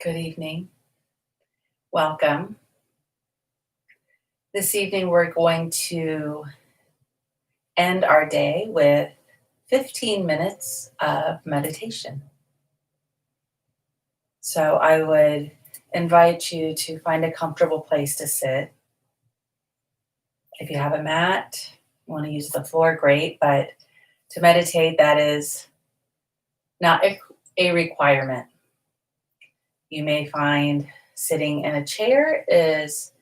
Good evening. Welcome. This evening, we're going to end our day with 15 minutes of meditation. So, I would invite you to find a comfortable place to sit. If you have a mat, you want to use the floor, great, but to meditate, that is not a requirement. You may find sitting in a chair is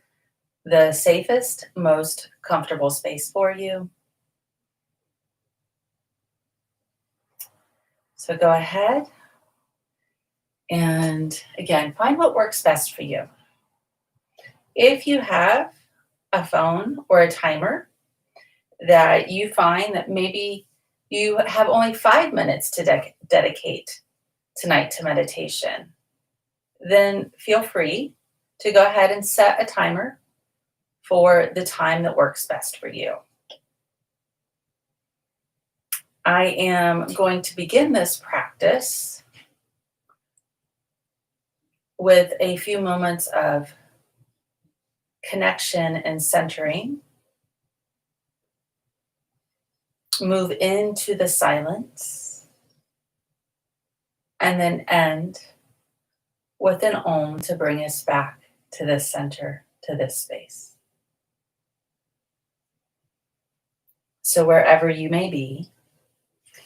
the safest, most comfortable space for you. So go ahead and again, find what works best for you. If you have a phone or a timer that you find that maybe you have only 5 minutes to dedicate tonight to meditation, then feel free to go ahead and set a timer for the time that works best for you. I am going to begin this practice with a few moments of connection and centering. Move into the silence and then end with an Om to bring us back to this center, to this space. So wherever you may be, you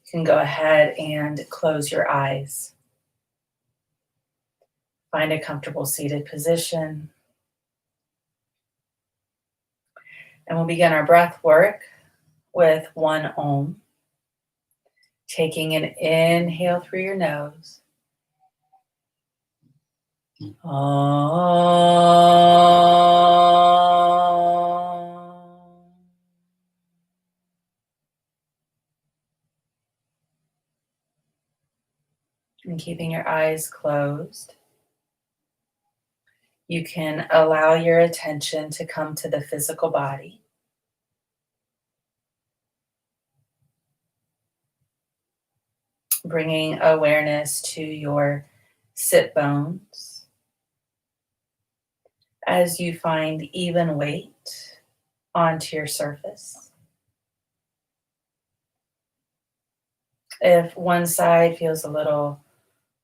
can go ahead and close your eyes. Find a comfortable seated position. And we'll begin our breath work with one Om. Taking an inhale through your nose. Om. And keeping your eyes closed, you can allow your attention to come to the physical body. Bringing awareness to your sit bones as you find even weight onto your surface. If one side feels a little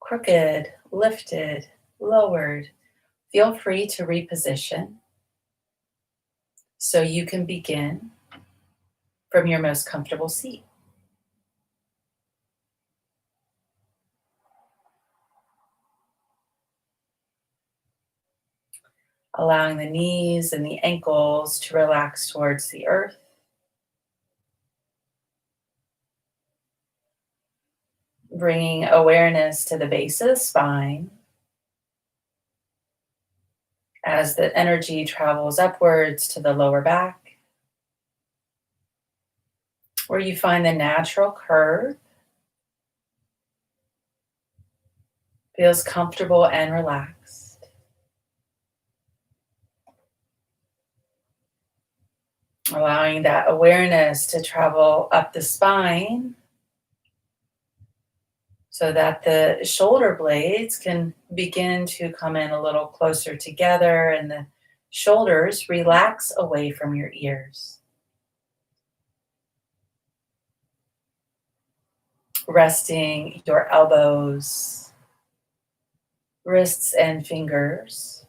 crooked, lifted, lowered, feel free to reposition so you can begin from your most comfortable seat. Allowing the knees and the ankles to relax towards the earth. Bringing awareness to the base of the spine as the energy travels upwards to the lower back, where you find the natural curve. Feels comfortable and relaxed. Allowing that awareness to travel up the spine so that the shoulder blades can begin to come in a little closer together and the shoulders relax away from your ears. Resting your elbows, wrists, and fingers,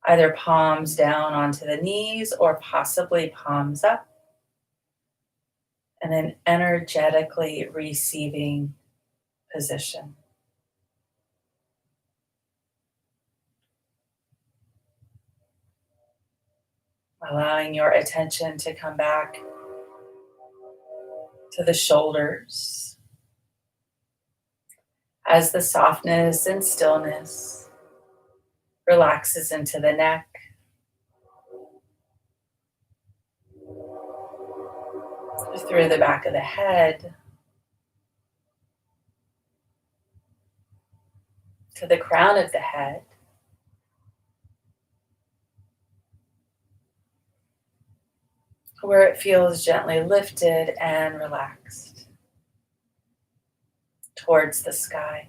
either palms down onto the knees or possibly palms up, and then energetically receiving position. Allowing your attention to come back to the shoulders as the softness and stillness relaxes into the neck, through the back of the head, to the crown of the head, where it feels gently lifted and relaxed towards the sky.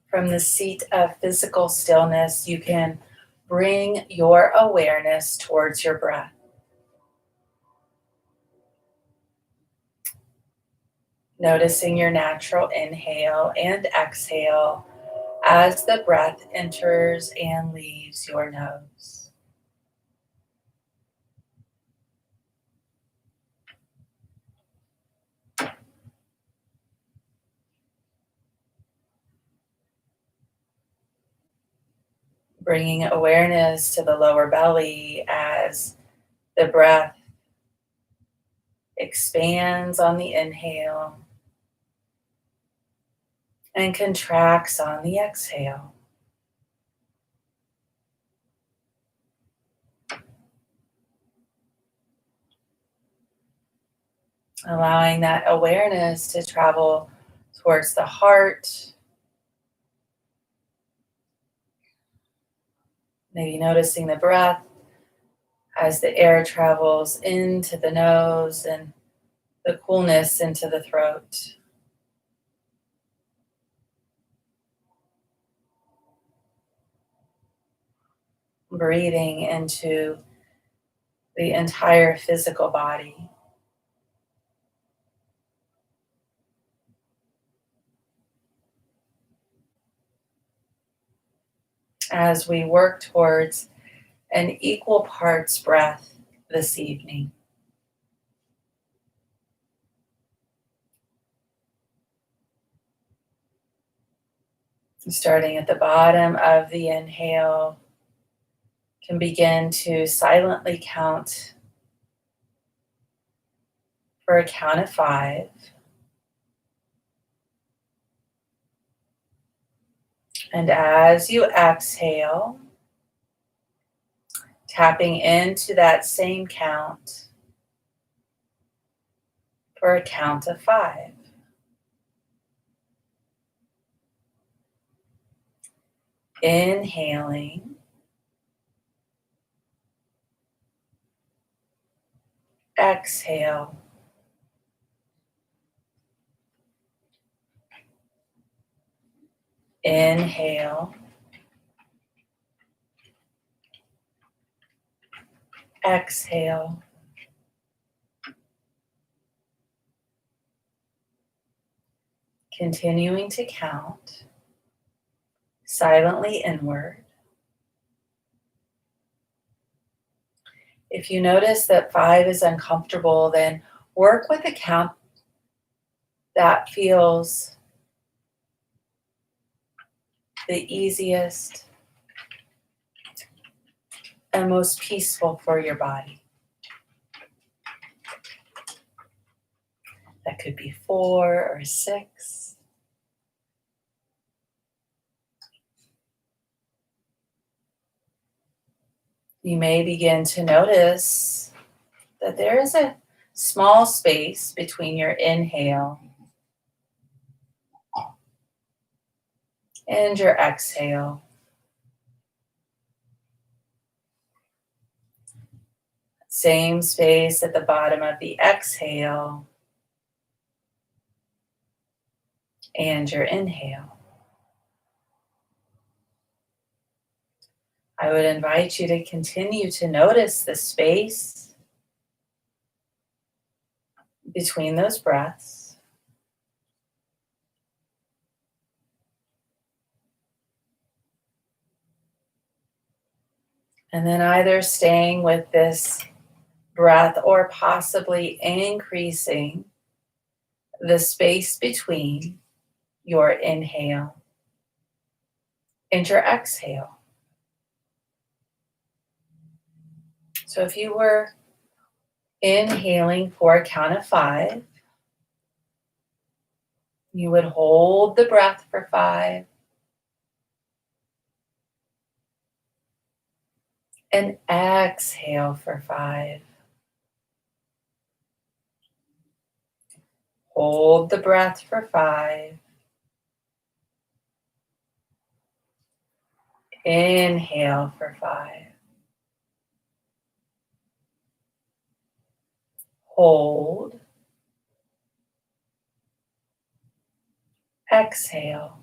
From the seat of physical stillness, you can bring your awareness towards your breath. Noticing your natural inhale and exhale as the breath enters and leaves your nose. Bringing awareness to the lower belly as the breath expands on the inhale and contracts on the exhale. Allowing that awareness to travel towards the heart. Maybe noticing the breath as the air travels into the nose and the coolness into the throat. Breathing into the entire physical body. As we work towards an equal parts breath this evening. Starting at the bottom of the inhale, can begin to silently count for a count of 5. And as you exhale, tapping into that same count for a count of 5. Inhaling, exhale, inhale, exhale. Continuing to count silently inward. If you notice that 5 is uncomfortable, then work with a count that feels the easiest and most peaceful for your body. That could be 4 or 6. You may begin to notice that there is a small space between your inhale and your exhale. Same space at the bottom of the exhale and your inhale. I would invite you to continue to notice the space between those breaths. And then either staying with this breath or possibly increasing the space between your inhale and your exhale. So if you were inhaling for a count of 5, you would hold the breath for 5 and exhale for 5. Hold the breath for 5. Inhale for 5. Hold. Exhale.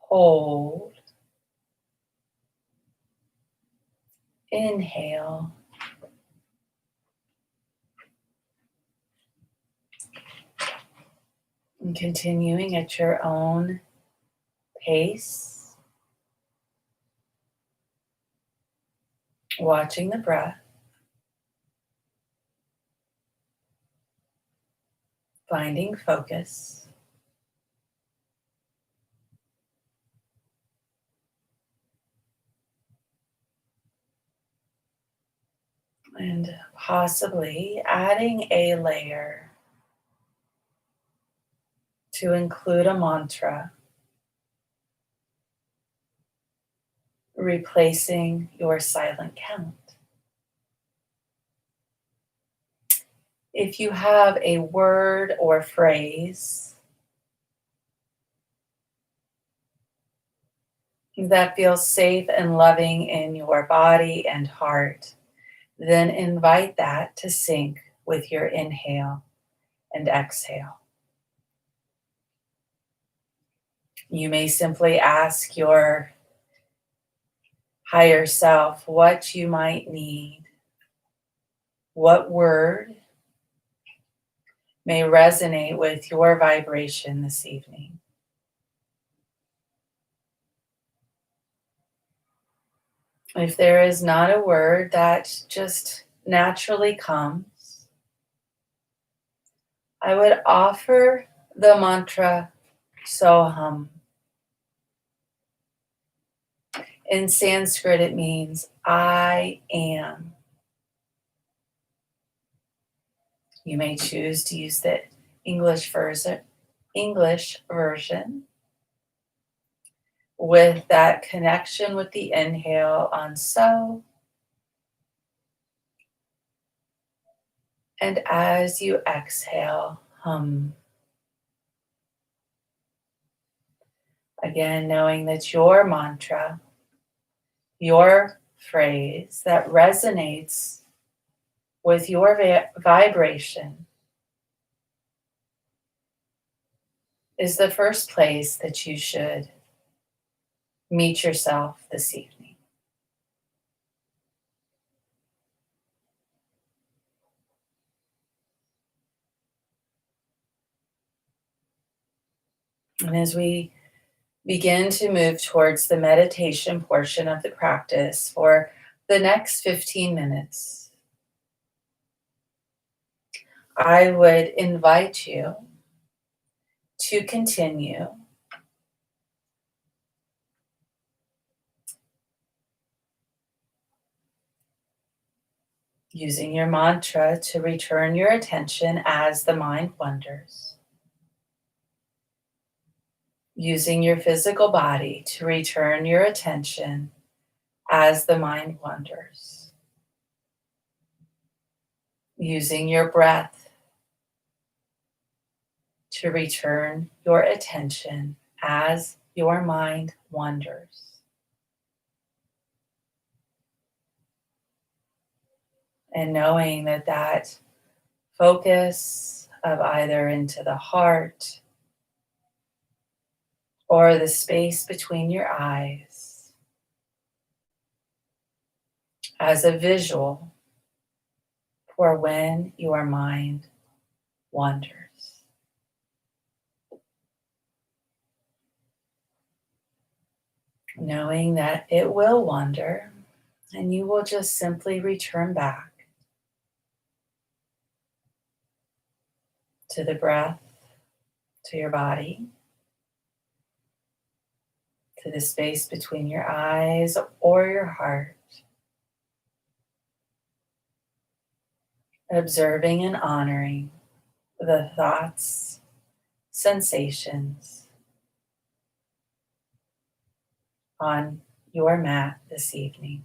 hold, inhale, and continuing at your own pace, watching the breath, finding focus. And possibly adding a layer to include a mantra, replacing your silent count. If you have a word or phrase that feels safe and loving in your body and heart, then invite that to sync with your inhale and exhale. You may simply ask your higher self what you might need, what word may resonate with your vibration this evening. If there is not a word that just naturally comes, I would offer the mantra soham. In Sanskrit, it means I am. You may choose to use the English version with that connection with the inhale on so. And as you exhale, hum. Again, knowing that your mantra, your phrase that resonates with your vibration is the first place that you should meet yourself this evening. And as we begin to move towards the meditation portion of the practice for the next 15 minutes, I would invite you to continue using your mantra to return your attention as the mind wanders. Using your physical body to return your attention as the mind wanders. Using your breath to return your attention as your mind wanders. And knowing that that focus of either into the heart or the space between your eyes as a visual for when your mind wanders. Knowing that it will wander and you will just simply return back to the breath, to your body, to the space between your eyes or your heart, observing and honoring the thoughts, sensations on your mat this evening.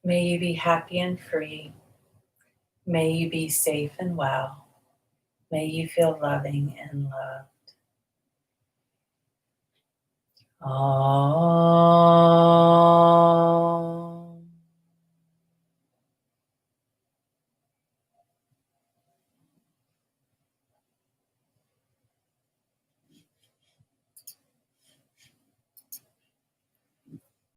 May you be happy and free. May you be safe and well. May you feel loving and loved. Om.